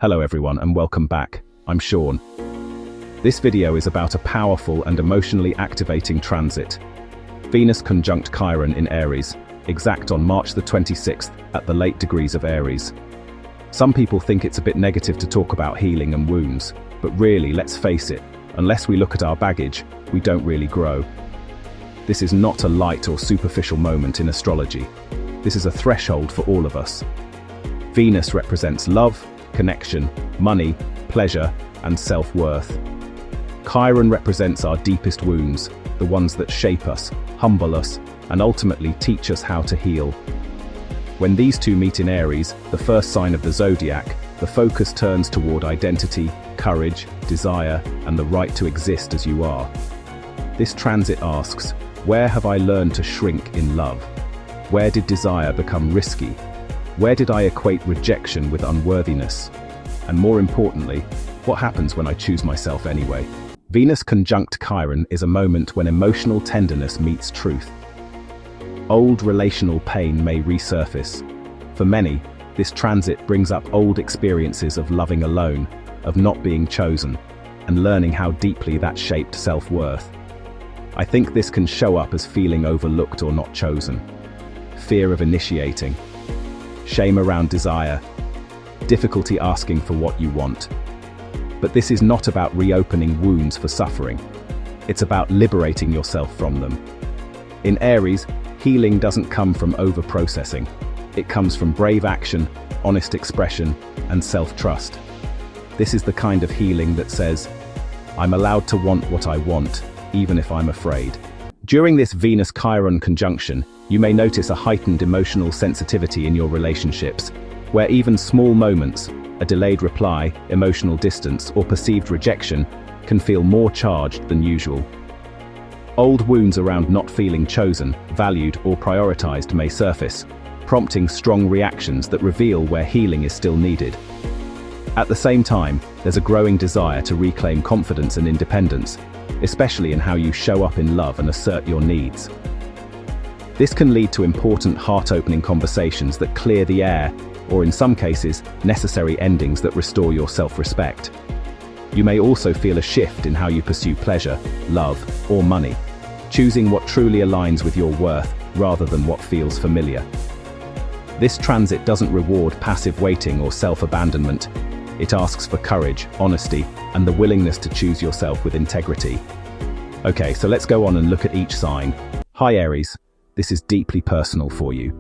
Hello everyone and welcome back. I'm Sean. This video is about a powerful and emotionally activating transit. Venus conjunct Chiron in Aries, exact on March the 26th at the late degrees of Aries. Some people think it's a bit negative to talk about healing and wounds, but really, let's face it, unless we look at our baggage, we don't really grow. This is not a light or superficial moment in astrology. This is a threshold for all of us. Venus represents love, connection, money, pleasure, and self-worth. Chiron represents our deepest wounds, the ones that shape us, humble us, and ultimately teach us how to heal. When these two meet in Aries, the first sign of the zodiac, the focus turns toward identity, courage, desire, and the right to exist as you are. This transit asks, where have I learned to shrink in love? Where did desire become risky? Where did I equate rejection with unworthiness? And more importantly, what happens when I choose myself anyway? Venus conjunct Chiron is a moment when emotional tenderness meets truth. Old relational pain may resurface. For many, this transit brings up old experiences of loving alone, of not being chosen, and learning how deeply that shaped self-worth. I think this can show up as feeling overlooked or not chosen, fear of initiating, shame around desire, difficulty asking for what you want. But this is not about reopening wounds for suffering. It's about liberating yourself from them. In Aries, healing doesn't come from over-processing. It comes from brave action, honest expression, and self-trust. This is the kind of healing that says, I'm allowed to want what I want, even if I'm afraid. During this Venus-Chiron conjunction, you may notice a heightened emotional sensitivity in your relationships, where even small moments, a delayed reply, emotional distance, or perceived rejection, can feel more charged than usual. Old wounds around not feeling chosen, valued, or prioritized may surface, prompting strong reactions that reveal where healing is still needed. At the same time, there's a growing desire to reclaim confidence and independence, especially in how you show up in love and assert your needs. This can lead to important heart-opening conversations that clear the air, or in some cases, necessary endings that restore your self-respect. You may also feel a shift in how you pursue pleasure, love, or money, choosing what truly aligns with your worth rather than what feels familiar. This transit doesn't reward passive waiting or self-abandonment. It asks for courage, honesty, and the willingness to choose yourself with integrity. Okay, so let's go on and look at each sign. Hi Aries, this is deeply personal for you.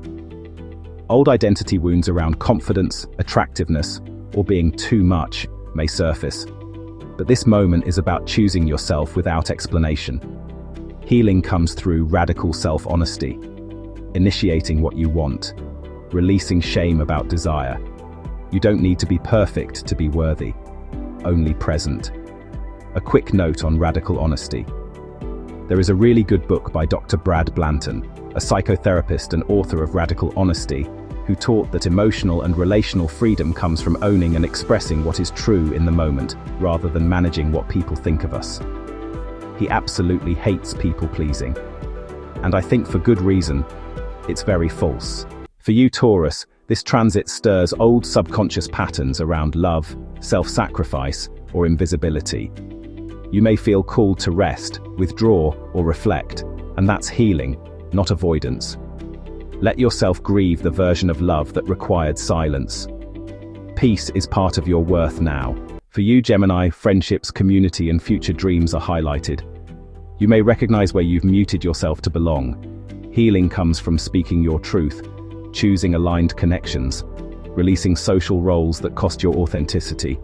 Old identity wounds around confidence, attractiveness, or being too much may surface. But this moment is about choosing yourself without explanation. Healing comes through radical self-honesty, initiating what you want, releasing shame about desire. You don't need to be perfect to be worthy, only present. A quick note on radical honesty. There is a really good book by Dr. Brad Blanton, a psychotherapist and author of Radical Honesty, who taught that emotional and relational freedom comes from owning and expressing what is true in the moment, rather than managing what people think of us. He absolutely hates people-pleasing. And I think for good reason. It's very false. For you, Taurus, this transit stirs old subconscious patterns around love, self-sacrifice, or invisibility. You may feel called to rest, withdraw, or reflect, and that's healing, not avoidance. Let yourself grieve the version of love that required silence. Peace is part of your worth now. For you, Gemini, friendships, community, and future dreams are highlighted. You may recognize where you've muted yourself to belong. Healing comes from speaking your truth, choosing aligned connections, releasing social roles that cost your authenticity.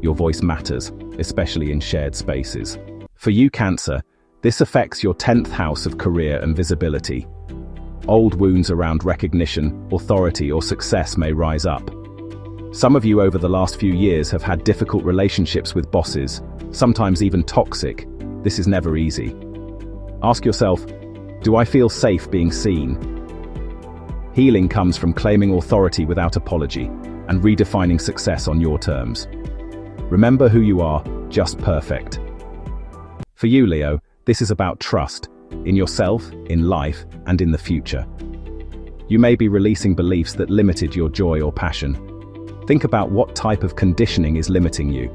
Your voice matters, especially in shared spaces. For you, Cancer, this affects your 10th house of career and visibility. Old wounds around recognition, authority, or success may rise up. Some of you over the last few years have had difficult relationships with bosses, sometimes even toxic. This is never easy. Ask yourself, do I feel safe being seen? Healing comes from claiming authority without apology and redefining success on your terms. Remember who you are, just perfect. For you, Leo, this is about trust in yourself, in life, and in the future. You may be releasing beliefs that limited your joy or passion. Think about what type of conditioning is limiting you.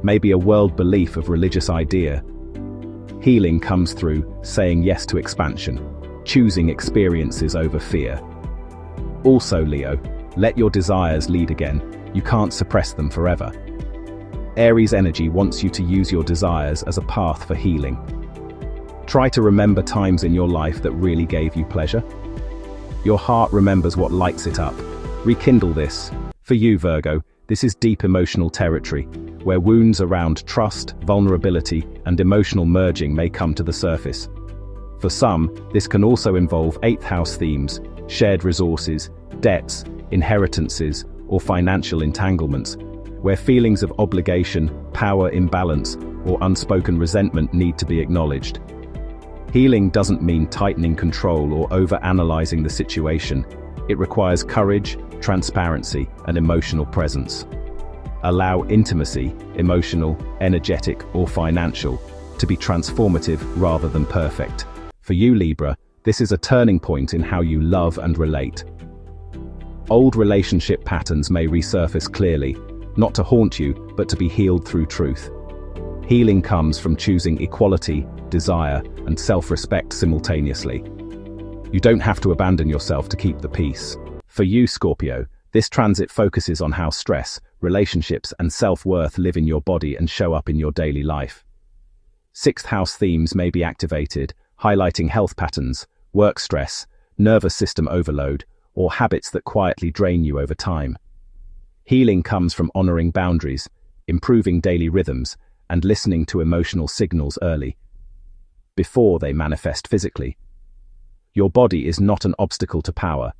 Maybe a world belief of religious idea. Healing comes through saying yes to expansion, choosing experiences over fear. Also, Leo, let your desires lead again. You can't suppress them forever. Aries energy wants you to use your desires as a path for healing. Try to remember times in your life that really gave you pleasure. Your heart remembers what lights it up. Rekindle this. For you, Virgo, this is deep emotional territory, where wounds around trust, vulnerability, and emotional merging may come to the surface. For some, this can also involve 8th house themes, shared resources, debts, inheritances, or financial entanglements, where feelings of obligation, power imbalance, or unspoken resentment need to be acknowledged. Healing doesn't mean tightening control or over-analyzing the situation. It requires courage, transparency, and emotional presence. Allow intimacy, emotional, energetic, or financial, to be transformative rather than perfect. For you, Libra, this is a turning point in how you love and relate. Old relationship patterns may resurface clearly, not to haunt you, but to be healed through truth. Healing comes from choosing equality, desire, and self-respect simultaneously. You don't have to abandon yourself to keep the peace. For you, Scorpio, this transit focuses on how stress, relationships, and self-worth live in your body and show up in your daily life. 6th house themes may be activated, highlighting health patterns, work stress, nervous system overload, or habits that quietly drain you over time. Healing comes from honoring boundaries, improving daily rhythms, and listening to emotional signals early, before they manifest physically. Your body is not an obstacle to power.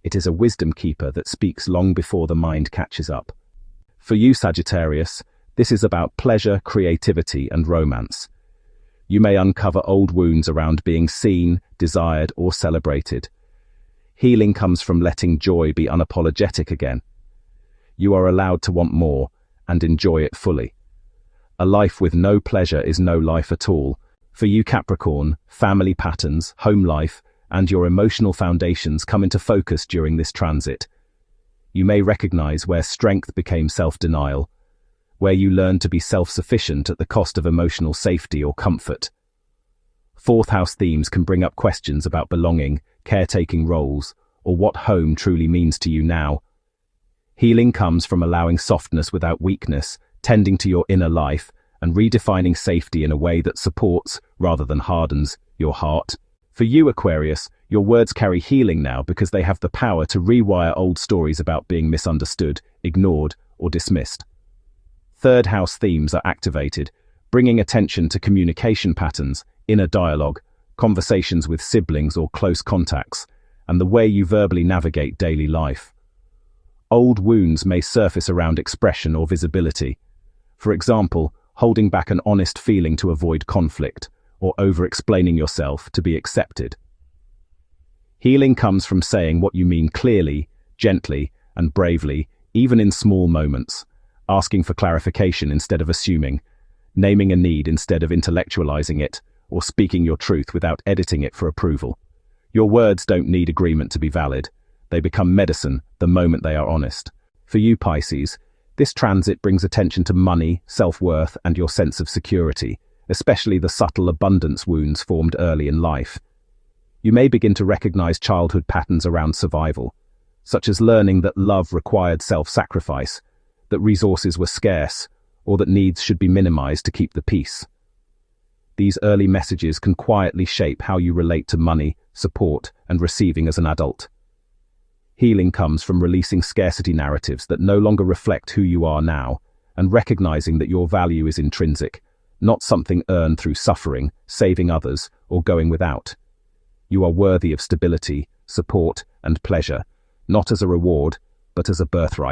It is a wisdom keeper that speaks long before the mind catches up. For you, Sagittarius, this is about pleasure, creativity, and romance. You may uncover old wounds around being seen, desired, or celebrated. Healing comes from letting joy be unapologetic again. You are allowed to want more, and enjoy it fully. A life with no pleasure is no life at all. For you, Capricorn, family patterns, home life, and your emotional foundations come into focus during this transit. You may recognize where strength became self-denial, where you learned to be self-sufficient at the cost of emotional safety or comfort. 4th house themes can bring up questions about belonging, caretaking roles, or what home truly means to you now. Healing comes from allowing softness without weakness, tending to your inner life, and redefining safety in a way that supports, rather than hardens, your heart. For you, Aquarius, your words carry healing now because they have the power to rewire old stories about being misunderstood, ignored, or dismissed. 3rd house themes are activated, bringing attention to communication patterns, inner dialogue, conversations with siblings or close contacts, and the way you verbally navigate daily life. Old wounds may surface around expression or visibility. For example, holding back an honest feeling to avoid conflict, or over-explaining yourself to be accepted. Healing comes from saying what you mean clearly, gently, and bravely, even in small moments, asking for clarification instead of assuming, naming a need instead of intellectualizing it, or speaking your truth without editing it for approval. Your words don't need agreement to be valid. They become medicine the moment they are honest. For you, Pisces, this transit brings attention to money, self-worth, and your sense of security, especially the subtle abundance wounds formed early in life. You may begin to recognize childhood patterns around survival, such as learning that love required self-sacrifice, that resources were scarce, or that needs should be minimized to keep the peace. These early messages can quietly shape how you relate to money, support, and receiving as an adult. Healing comes from releasing scarcity narratives that no longer reflect who you are now, and recognizing that your value is intrinsic, not something earned through suffering, saving others, or going without. You are worthy of stability, support, and pleasure, not as a reward, but as a birthright.